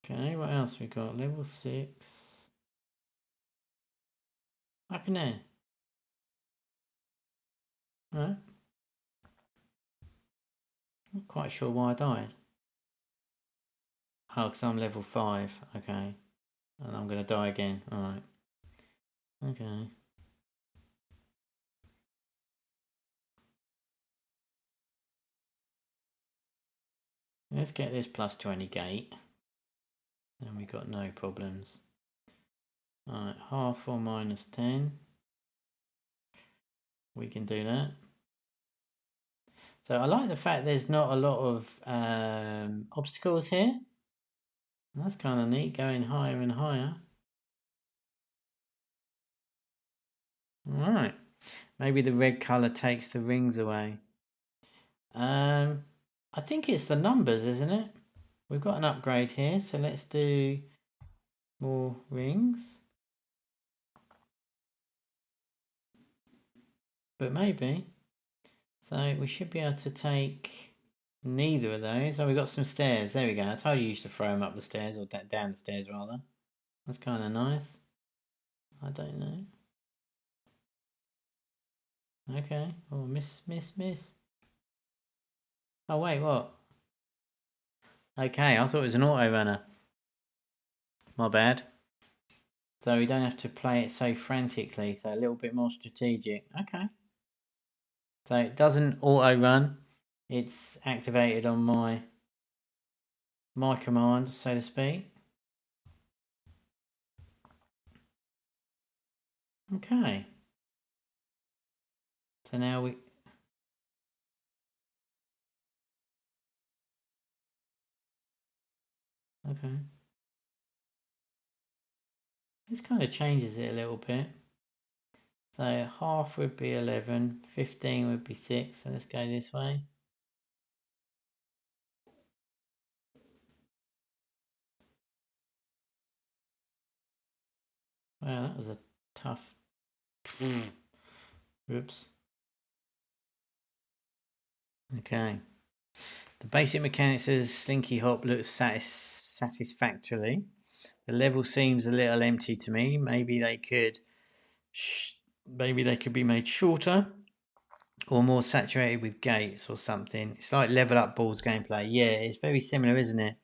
Okay, what else we got? Level 6. What happened there? No? Not quite sure why I died. Oh, because I'm level 5. Okay. And I'm going to die again. Alright. Okay. Let's get this plus 20 gate. Then we got no problems. Alright, half or minus 10. We can do that. So I like the fact there's not a lot of obstacles here. That's kind of neat, going higher and higher. Alright. Maybe the red colour takes the rings away. I think it's the numbers, isn't it? We've got an upgrade here, so let's do more rings. But maybe. So we should be able to take neither of those. Oh, we got some stairs. There we go. I told you used to throw them up the stairs, or down the stairs rather. That's kind of nice. I don't know. Okay. Oh, miss. Oh, wait, what? Okay, I thought it was an auto runner. My bad. So we don't have to play it so frantically, so a little bit more strategic. Okay. So it doesn't auto run. It's activated on my command, so to speak. Okay. So now we... Okay. This kind of changes it a little bit. So half would be 11, 15 would be 6. So let's go this way. Wow, that was a tough... Whoops. Okay. The basic mechanics of Slinky Hop looks satisfactorily. The level seems a little empty to me. Maybe they could be made shorter or more saturated with gates or something. It's like Level Up Balls gameplay. Yeah, it's very similar, isn't it?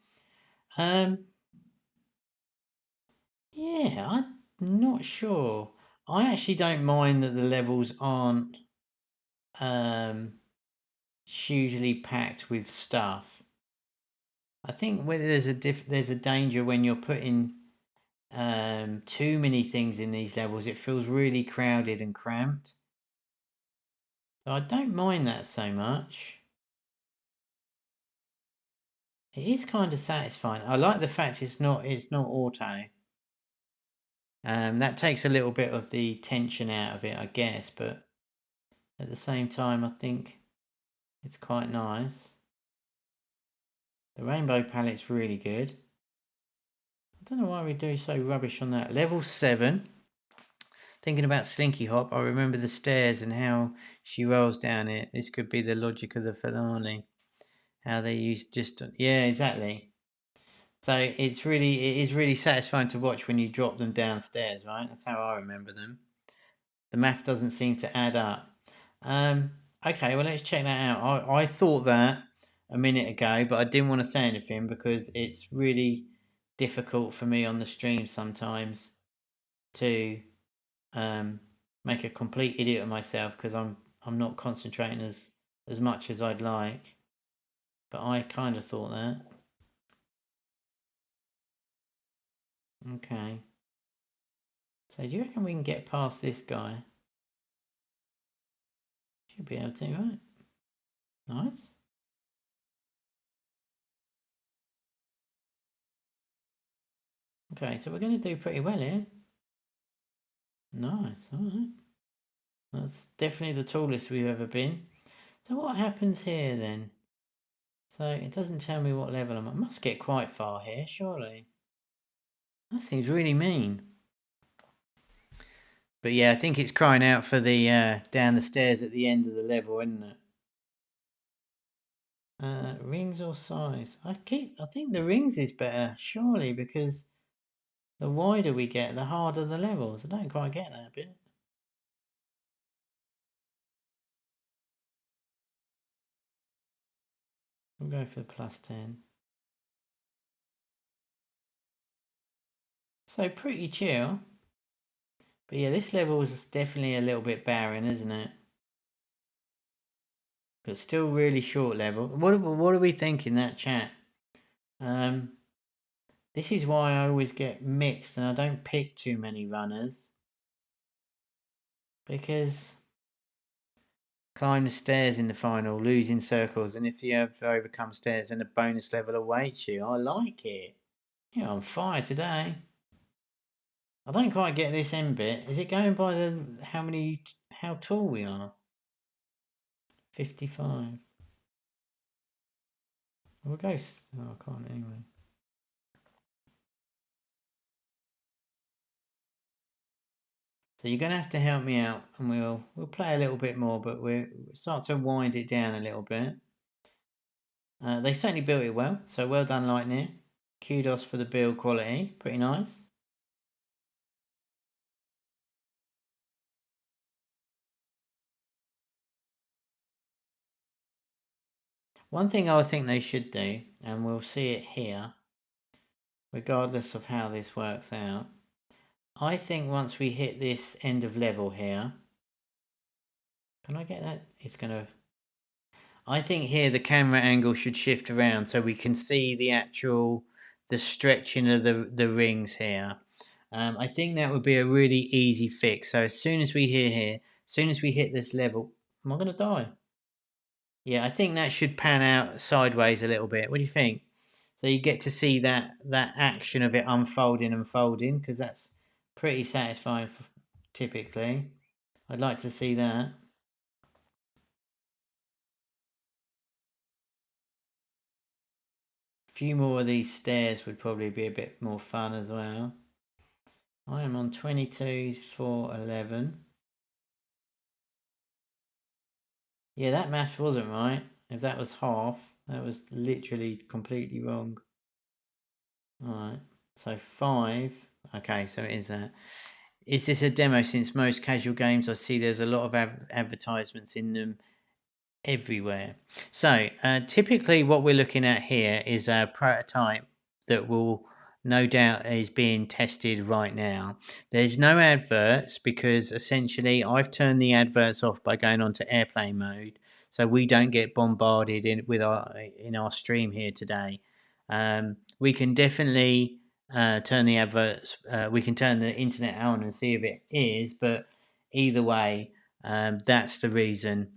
Yeah, I'm not sure. I actually don't mind that the levels aren't hugely packed with stuff. I think whether there's a danger when you're putting too many things in these levels, it feels really crowded and cramped. So I don't mind that so much. It is kind of satisfying. I like the fact it's not auto. That takes a little bit of the tension out of it, I guess, but at the same time I think it's quite nice. The rainbow palette's really good. I don't know why we do so rubbish on that. Level 7. Thinking about Slinky Hop, I remember the stairs and how she rolls down it. This could be the logic of the finale. How they use yeah, exactly. So it is really satisfying to watch when you drop them downstairs, right? That's how I remember them. The math doesn't seem to add up. Okay, well, let's check that out. I thought that a minute ago, but I didn't want to say anything because it's really difficult for me on the stream sometimes to um, make a complete idiot of myself because I'm not concentrating as much as I'd like. But I kind of thought that. Okay. So do you reckon we can get past this guy? Should be able to, right? Nice. Okay, so we're going to do pretty well here. Nice, alright. That's definitely the tallest we've ever been. So what happens here then? So it doesn't tell me what level I'm at. I must get quite far here, surely. That seems really mean. But yeah, I think it's crying out for the down the stairs at the end of the level, isn't it? Rings or size? I think the rings is better, surely, because the wider we get, the harder the levels. I don't quite get that bit. We'll go for the +10. So pretty chill. But yeah, this level is definitely a little bit barren, isn't it? But still really short level. What are we thinking, that chat? This is why I always get mixed and I don't pick too many runners. Because climb the stairs in the final, losing circles, and if you have to overcome stairs, then a bonus level awaits you. I like it. You're on fire today. I don't quite get this end bit. Is it going by the how tall we are? 55. We'll go. Oh, I can't anyway. So you're going to have to help me out, and we'll play a little bit more, but we'll start to wind it down a little bit. They certainly built it well, so well done, Lightning. Kudos for the build quality, pretty nice. One thing I think they should do, and we'll see it here, regardless of how this works out, I think once we hit this end of level here, can I get that? It's going to... I think here the camera angle should shift around so we can see the stretching of the rings here. I think that would be a really easy fix. So as soon as we as soon as we hit this level, am I going to die? Yeah, I think that should pan out sideways a little bit. What do you think? So you get to see that action of it unfolding, because that's pretty satisfying typically. I'd like to see that. A few more of these stairs would probably be a bit more fun as well. I am on 22 for 11. Yeah, that math wasn't right. If that was half, that was literally completely wrong. Alright, so 5. Okay, so it is that. Is this a demo? Since most casual games I see there's a lot of advertisements in them everywhere. So typically what we're looking at here is a prototype that will no doubt is being tested right now. There's no adverts because essentially I've turned the adverts off by going on to airplane mode, so we don't get bombarded in our stream here today. We can definitely turn the adverts. We can turn the internet on and see if it is, but either way, that's the reason.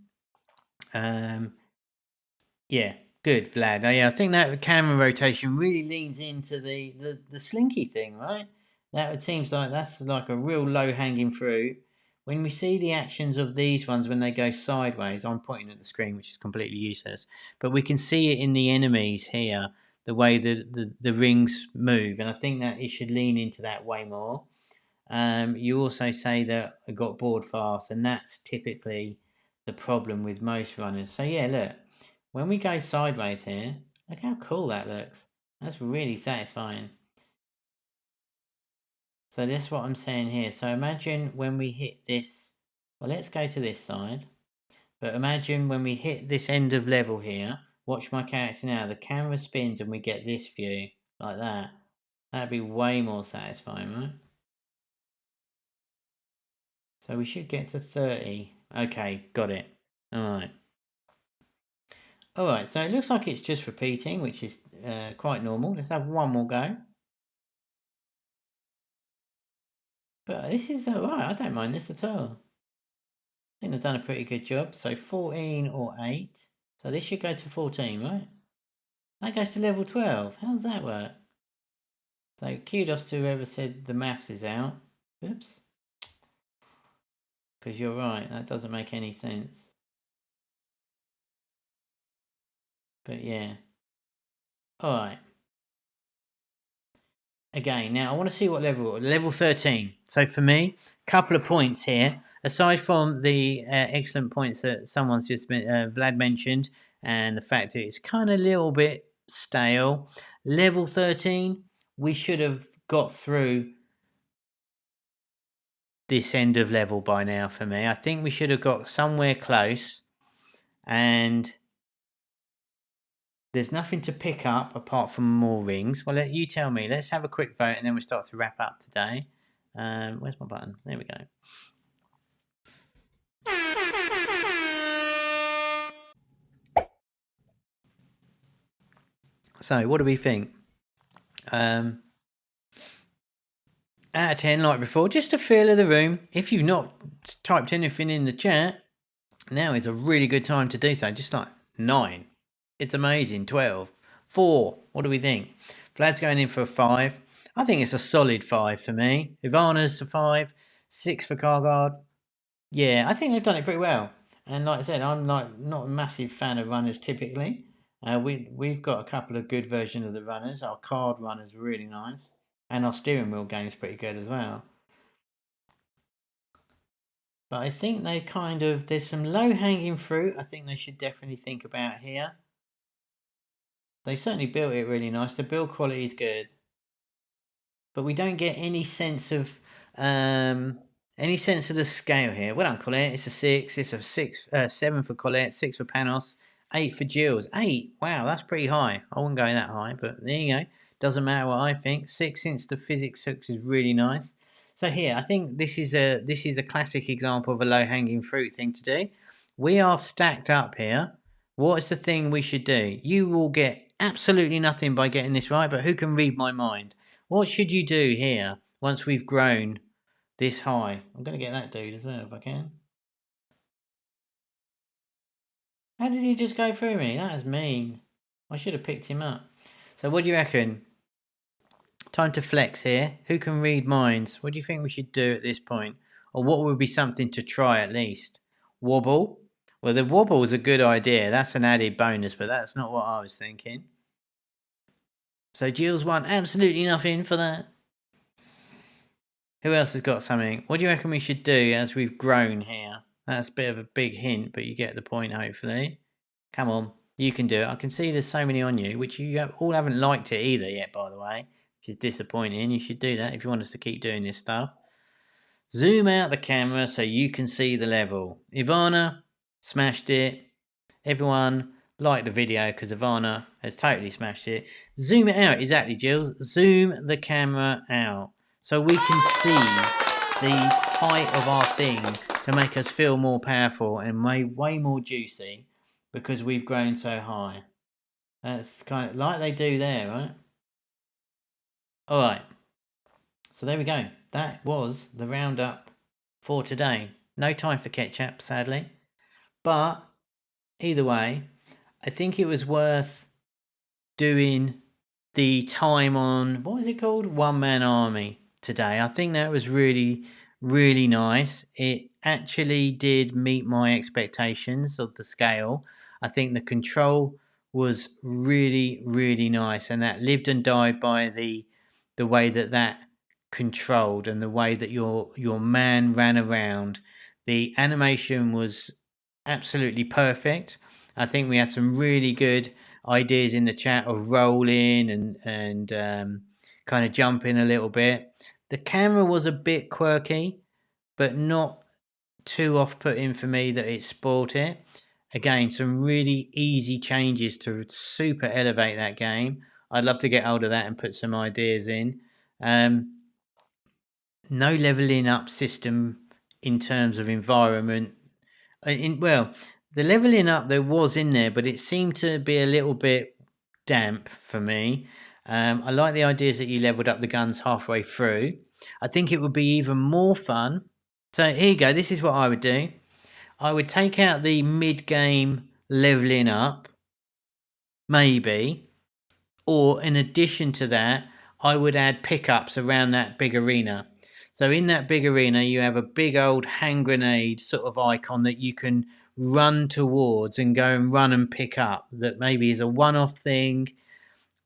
Yeah, good, Vlad. Yeah, I think that camera rotation really leans into the slinky thing, right? It seems like that's like a real low hanging fruit. When we see the actions of these ones when they go sideways, I'm pointing at the screen, which is completely useless, but we can see it in the enemies here, the way the rings move, and I think that it should lean into that way more. You also say that I got bored fast, and that's typically the problem with most runners. So yeah, look, when we go sideways here, look how cool that looks. That's really satisfying. So that's what I'm saying here. So imagine when we hit this, well, let's go to this side. But imagine when we hit this end of level here, watch my character now, the camera spins and we get this view, like that. That'd be way more satisfying, right? So we should get to 30. Okay, got it. Alright. Alright, so it looks like it's just repeating, which is quite normal. Let's have one more go. But this is alright, I don't mind this at all. I think they've done a pretty good job. So 14 or 8. So this should go to 14, right? That goes to level 12. How does that work? So kudos to whoever said the maths is out. Oops. Because you're right, that doesn't make any sense. But yeah. Alright. Again, now I want to see what level 13. So for me, a couple of points here. Aside from the excellent points that someone's just been, Vlad mentioned, and the fact that it's kind of a little bit stale, level 13, we should have got through this end of level by now for me. I think we should have got somewhere close, and there's nothing to pick up apart from more rings. Well, you tell me. Let's have a quick vote and then we'll start to wrap up today. Where's my button? There we go. So, what do we think? Out of 10, like before, just a feel of the room. If you've not typed anything in the chat, now is a really good time to do so. Just like 9. It's amazing. 12. 4. What do we think? Vlad's going in for a 5. I think it's a solid 5 for me. Ivana's a 5. 6 for Cargard. Yeah, I think they've done it pretty well. And like I said, I'm like not a massive fan of runners typically. We've got a couple of good versions of the runners. Our card runner's really nice, and our steering wheel game's pretty good as well. But I think they there's some low hanging fruit. I think they should definitely think about here. They certainly built it really nice. The build quality is good, but we don't get any sense of the scale here. Well done, Colette. It's a 6. It's a 6, 7 for Colette, 6 for Panos, 8 for Jules. 8. Wow, that's pretty high. I wouldn't go that high, but there you go. Doesn't matter what I think. 6 since the physics hooks is really nice. So here, I think this is a classic example of a low hanging fruit thing to do. We are stacked up here. What's the thing we should do? You will get absolutely nothing by getting this right, but who can read my mind? What should you do here once we've grown this high? I'm going to get that dude as well if I can. How did he just go through me? That is mean. I should have picked him up. So what do you reckon? Time to flex here. Who can read minds? What do you think we should do at this point? Or what would be something to try at least? Wobble? Well, the wobble is a good idea. That's an added bonus, but that's not what I was thinking. So Jill's won absolutely nothing for that. Who else has got something? What do you reckon we should do as we've grown here? That's a bit of a big hint, but you get the point, hopefully. Come on, you can do it. I can see there's so many on you, which you all haven't liked it either yet, by the way, which is disappointing. You should do that if you want us to keep doing this stuff. Zoom out the camera so you can see the level. Ivana smashed it. Everyone liked the video because Ivana has totally smashed it. Zoom it out, exactly, Jill. Zoom the camera out so we can see the height of our thing to make us feel more powerful and way more juicy because we've grown so high. That's kind of like they do there, right? Alright, so there we go. That was the roundup for today. No time for ketchup, sadly. But either way, I think it was worth doing the time on, what was it called? One Man Army today. I think that was really, really nice. It actually did meet my expectations of the scale. I think the control was really, really nice, and that lived and died by the way that controlled and the way that your man ran around. The animation was absolutely perfect. I think we had some really good ideas in the chat of rolling and kind of jumping a little bit. The camera was a bit quirky, but not too off-putting for me that it spoilt it. again, some really easy changes to super elevate that game. I'd love to get hold of that and put some ideas in. No leveling up system in terms of environment. Well, the leveling up there was in there, but it seemed to be a little bit damp for me. I like the ideas that you leveled up the guns halfway through. I think it would be even more fun. So here you go. This is what I would do. I would take out the mid-game leveling up, maybe, or in addition to that, I would add pickups around that big arena. So in that big arena, you have a big old hand grenade sort of icon that you can run towards and go and run and pick up. That maybe is a one-off thing,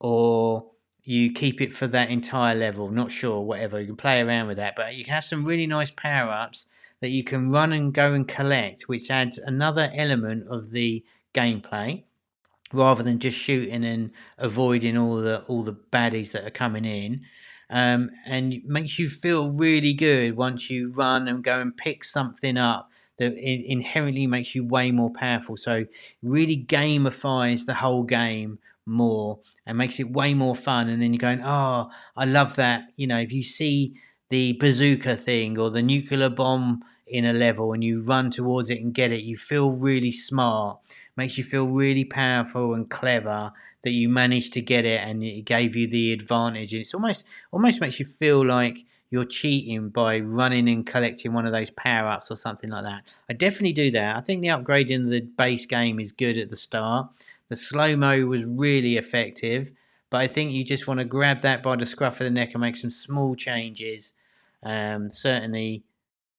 or you keep it for that entire level. Not sure, whatever. You can play around with that, but you can have some really nice power-ups that you can run and go and collect, which adds another element of the gameplay, rather than just shooting and avoiding all the baddies that are coming in. And makes you feel really good once you run and go and pick something up that inherently makes you way more powerful. So really gamifies the whole game more and makes it way more fun. And then you're going, oh, I love that. You know, if you see the bazooka thing or the nuclear bomb in a level and you run towards it and get it, you feel really smart. Makes you feel really powerful and clever that you managed to get it and it gave you the advantage. And it's almost makes you feel like you're cheating by running and collecting one of those power-ups or something like that. I definitely do that. I think the upgrading of the base game is good at the start. The slow-mo was really effective, but I think you just want to grab that by the scruff of the neck and make some small changes. Certainly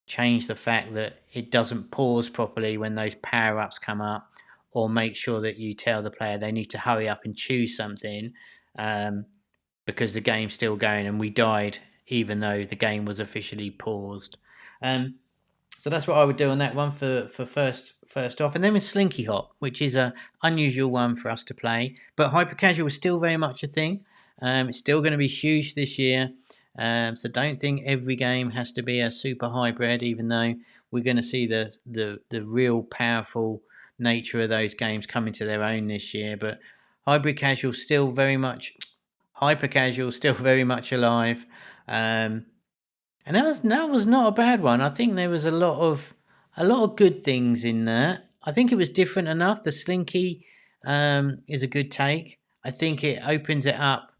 change the fact that it doesn't pause properly when those power-ups come up, or make sure that you tell the player they need to hurry up and choose something, because the game's still going and we died even though the game was officially paused. So that's what I would do on that one for first off. And then with Slinky Hop, which is a unusual one for us to play, but hypercasual is still very much a thing. It's still going to be huge this year. So don't think every game has to be a super hybrid, even though we're going to see the real powerful nature of those games coming to their own this year. But hypercasual still very much alive. And that was not a bad one. I think there was a lot of good things in that. I think it was different enough. The Slinky is a good take. I think it opens it up,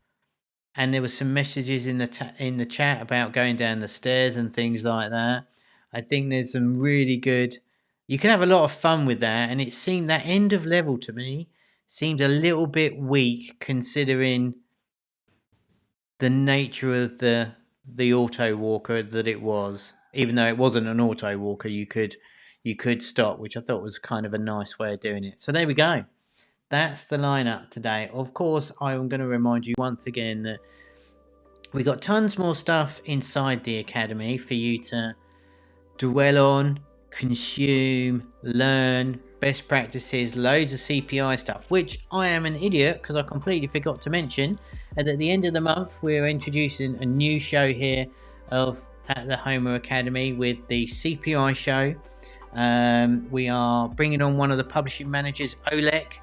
and there were some messages in the chat about going down the stairs and things like that. I think there's some really good. You can have a lot of fun with that, and it seemed that end of level to me seemed a little bit weak considering the nature of the auto walker that it was. Even though it wasn't an auto walker, you could stop, which I thought was kind of a nice way of doing it. So there we go. That's the lineup today. Of course, I'm going to remind you once again that we got tons more stuff inside the Academy for you to dwell on, consume, learn, best practices, loads of CPI stuff, which I am an idiot because I completely forgot to mention. And at the end of the month, we're introducing a new show here at the Homa Academy with the CPI show. We are bringing on one of the publishing managers, Oleg.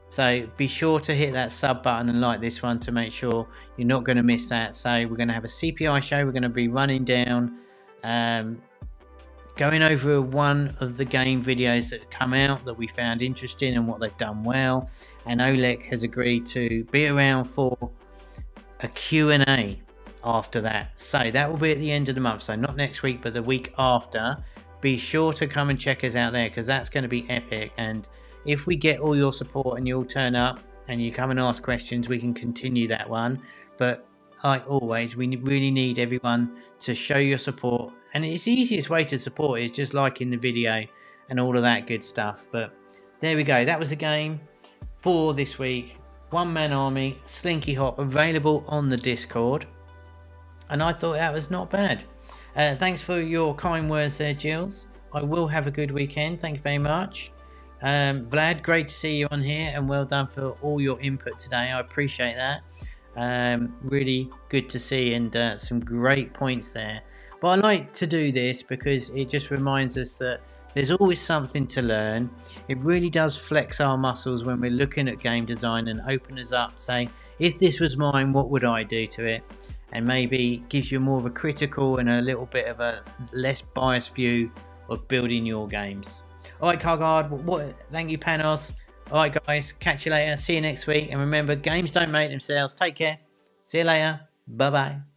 So be sure to hit that sub button and like this one to make sure you're not going to miss that. So we're going to have a CPI show. We're going to be running down, going over one of the game videos that come out that we found interesting and what they've done well. And Oleg has agreed to be around for a Q&A after that. So that will be at the end of the month. So not next week, but the week after. Be sure to come and check us out there because that's going to be epic. And if we get all your support and you all turn up and you come and ask questions, we can continue that one. But like always, we really need everyone to show your support. And it's the easiest way to support is just liking the video and all of that good stuff. But there we go. That was the game for this week. One Man Army, Slinky Hop, available on the Discord. And I thought that was not bad. Thanks for your kind words there, Jules. I will have a good weekend. Thank you very much. Vlad, great to see you on here, and well done for all your input today. I appreciate that. Really good to see, and some great points there. But I like to do this because it just reminds us that There's always something to learn. It really does flex our muscles when we're looking at game design and open us up, saying, if this was mine, what would I do to it? And maybe gives you more of a critical and a little bit of a less biased view of building your games. Alright, Cargard, thank you, Panos. Alright, guys, catch you later. See you next week. And remember, games don't make themselves. Take care. See you later. Bye bye.